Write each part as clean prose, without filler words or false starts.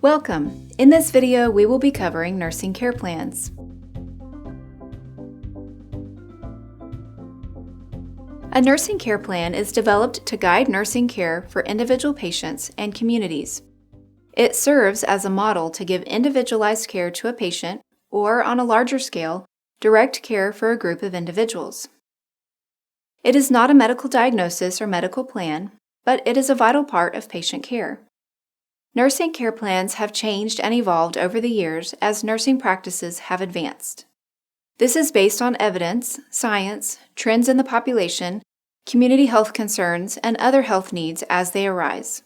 Welcome! In this video, we will be covering nursing care plans. A nursing care plan is developed to guide nursing care for individual patients and communities. It serves as a model to give individualized care to a patient, or on a larger scale, direct care for a group of individuals. It is not a medical diagnosis or medical plan, but it is a vital part of patient care. Nursing care plans have changed and evolved over the years as nursing practices have advanced. This is based on evidence, science, trends in the population, community health concerns, and other health needs as they arise.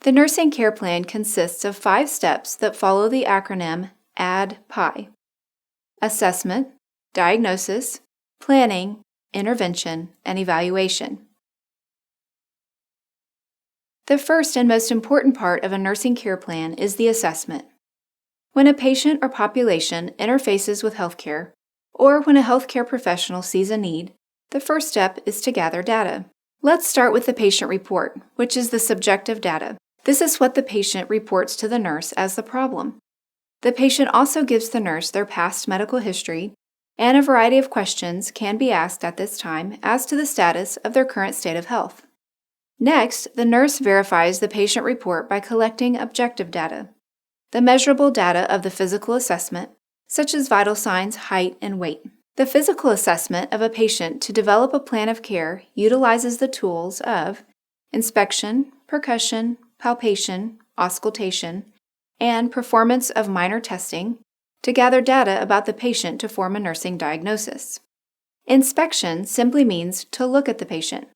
The nursing care plan consists of 5 steps that follow the acronym ADD-PI: assessment, diagnosis, planning, intervention, and evaluation. The first and most important part of a nursing care plan is the assessment. When a patient or population interfaces with healthcare, or when a healthcare professional sees a need, the first step is to gather data. Let's start with the patient report, which is the subjective data. This is what the patient reports to the nurse as the problem. The patient also gives the nurse their past medical history, and a variety of questions can be asked at this time as to the status of their current state of health. Next, the nurse verifies the patient report by collecting objective data, the measurable data of the physical assessment, such as vital signs, height, and weight. The physical assessment of a patient to develop a plan of care utilizes the tools of inspection, percussion, palpation, auscultation, and performance of minor testing to gather data about the patient to form a nursing diagnosis. Inspection simply means to look at the patient.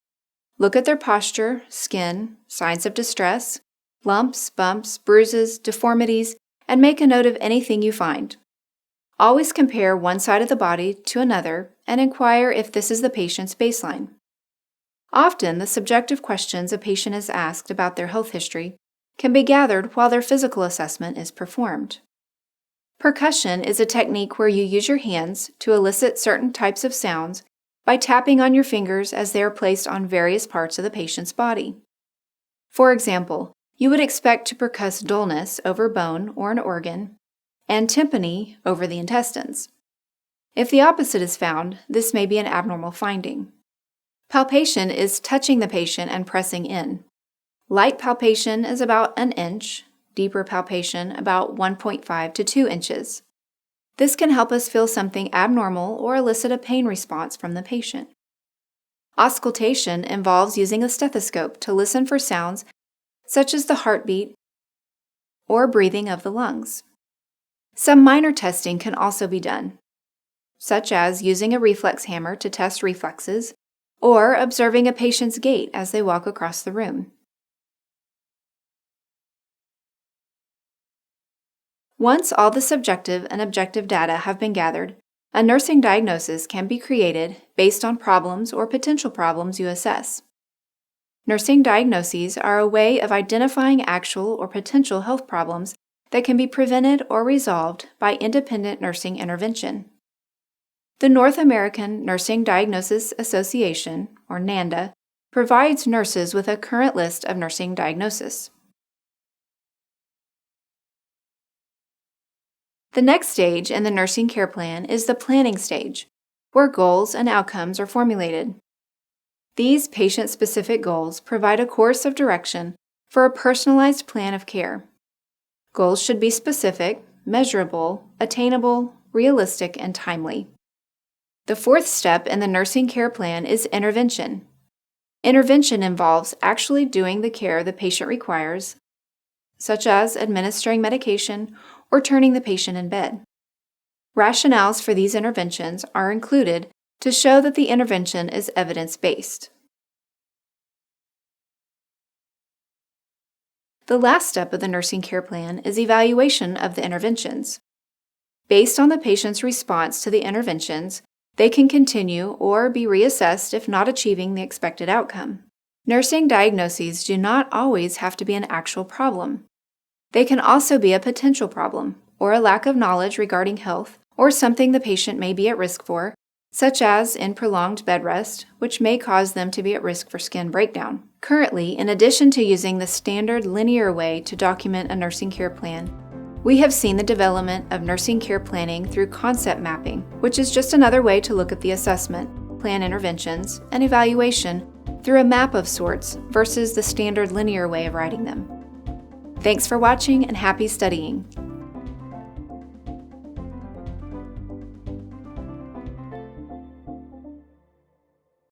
Look at their posture, skin, signs of distress, lumps, bumps, bruises, deformities, and make a note of anything you find. Always compare one side of the body to another and inquire if this is the patient's baseline. Often, the subjective questions a patient is asked about their health history can be gathered while their physical assessment is performed. Percussion is a technique where you use your hands to elicit certain types of sounds by tapping on your fingers as they are placed on various parts of the patient's body. For example, you would expect to percuss dullness over bone or an organ, and tympany over the intestines. If the opposite is found, this may be an abnormal finding. Palpation is touching the patient and pressing in. Light palpation is about an inch, deeper palpation about 1.5 to 2 inches. This can help us feel something abnormal or elicit a pain response from the patient. Auscultation involves using a stethoscope to listen for sounds such as the heartbeat or breathing of the lungs. Some minor testing can also be done, such as using a reflex hammer to test reflexes or observing a patient's gait as they walk across the room. Once all the subjective and objective data have been gathered, a nursing diagnosis can be created based on problems or potential problems you assess. Nursing diagnoses are a way of identifying actual or potential health problems that can be prevented or resolved by independent nursing intervention. The North American Nursing Diagnosis Association, or NANDA, provides nurses with a current list of nursing diagnoses. The next stage in the nursing care plan is the planning stage, where goals and outcomes are formulated. These patient-specific goals provide a course of direction for a personalized plan of care. Goals should be specific, measurable, attainable, realistic, and timely. The fourth step in the nursing care plan is intervention. Intervention involves actually doing the care the patient requires, such as administering medication or turning the patient in bed. Rationales for these interventions are included to show that the intervention is evidence-based. The last step of the nursing care plan is evaluation of the interventions. Based on the patient's response to the interventions, they can continue or be reassessed if not achieving the expected outcome. Nursing diagnoses do not always have to be an actual problem. They can also be a potential problem, or a lack of knowledge regarding health, or something the patient may be at risk for, such as in prolonged bed rest, which may cause them to be at risk for skin breakdown. Currently, in addition to using the standard linear way to document a nursing care plan, we have seen the development of nursing care planning through concept mapping, which is just another way to look at the assessment, plan interventions, and evaluation through a map of sorts versus the standard linear way of writing them. Thanks for watching and happy studying!